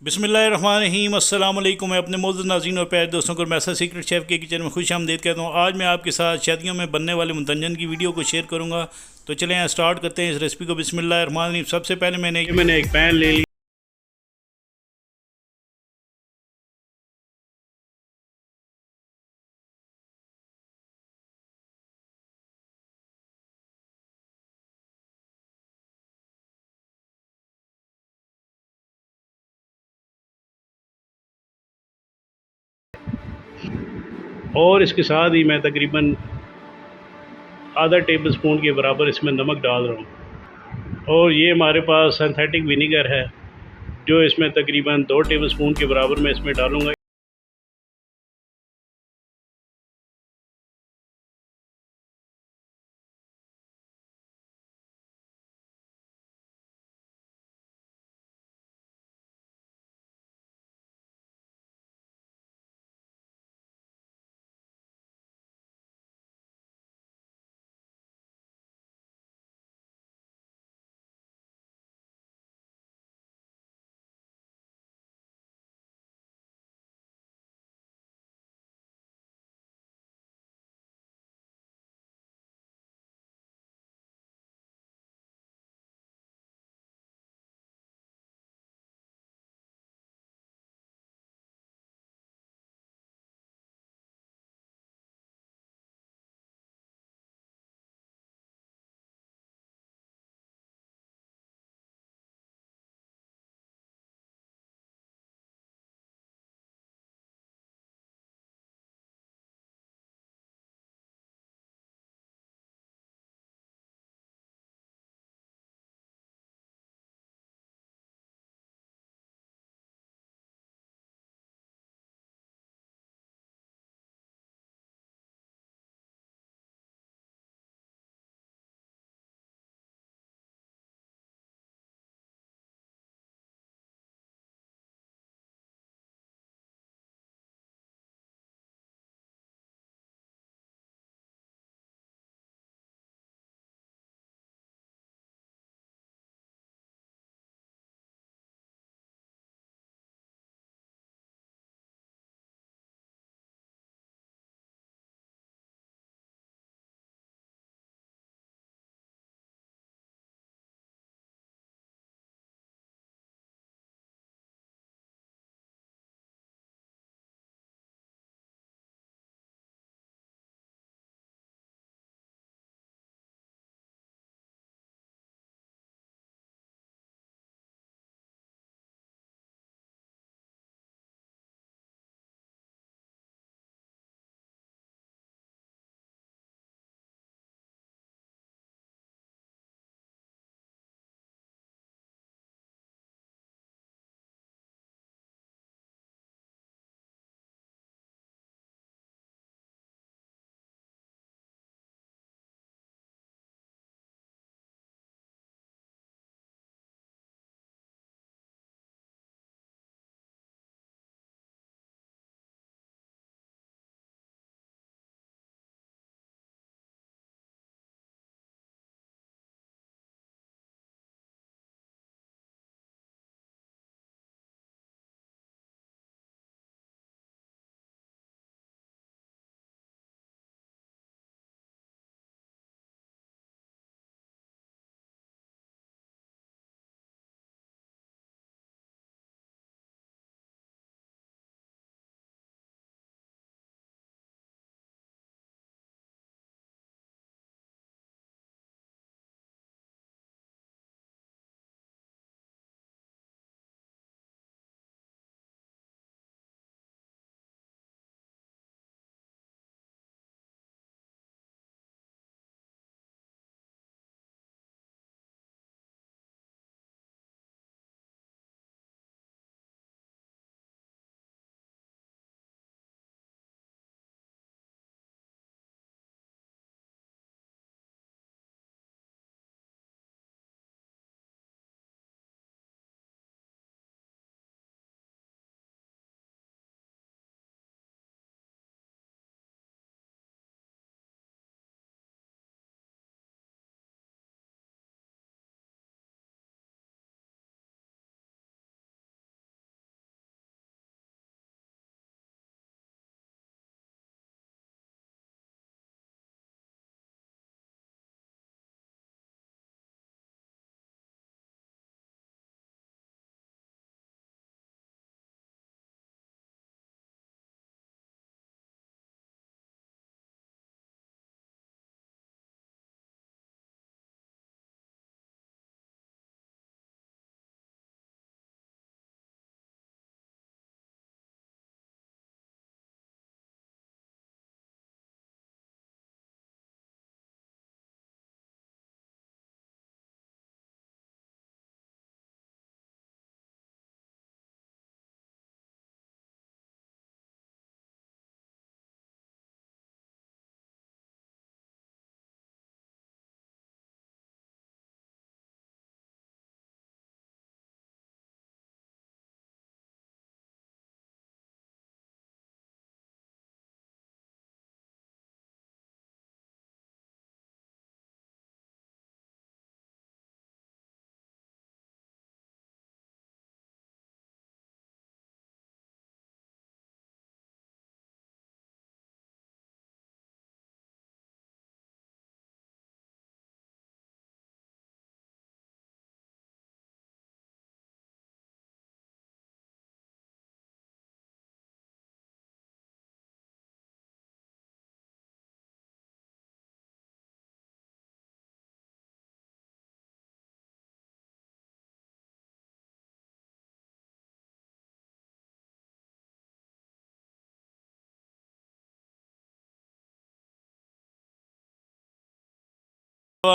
बिस्मिल्लाहिर्रहमानिर्रहीम अस्सलाम वालेकुम। मैं अपने मौजूद नाज़रीन और प्यारे दोस्तों को मैसा सीक्रेट शेफ़ के किचन में खुश आमदीद कहता हूँ। आज मैं आपके साथ शादियों में बनने वाले मुंतजन की वीडियो को शेयर करूँगा। तो चलें स्टार्ट करते हैं इस रेसिपी को। बिस्मिल्लाहिर्रहमानिर्रहीम। सबसे पहले मैंने एक पैन ले लिया और इसके साथ ही मैं तकरीबन आधा टेबल स्पून के बराबर इसमें नमक डाल रहा हूँ। और ये हमारे पास सिंथेटिक विनीगर है जो इसमें तकरीबन 2 टेबल स्पून के बराबर मैं इसमें डालूँगा।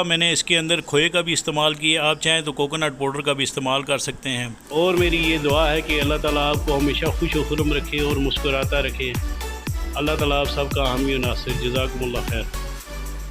मैंने इसके अंदर खोए का भी इस्तेमाल किया, आप चाहें तो कोकोनट पाउडर का भी इस्तेमाल कर सकते हैं। और मेरी ये दुआ है कि अल्लाह ताला आपको हमेशा खुश व खुर्रम रखे और मुस्कुराता रखे। अल्लाह ताला आप सबका हामी नासिर। जज़ाकुमुल्लाह खैर।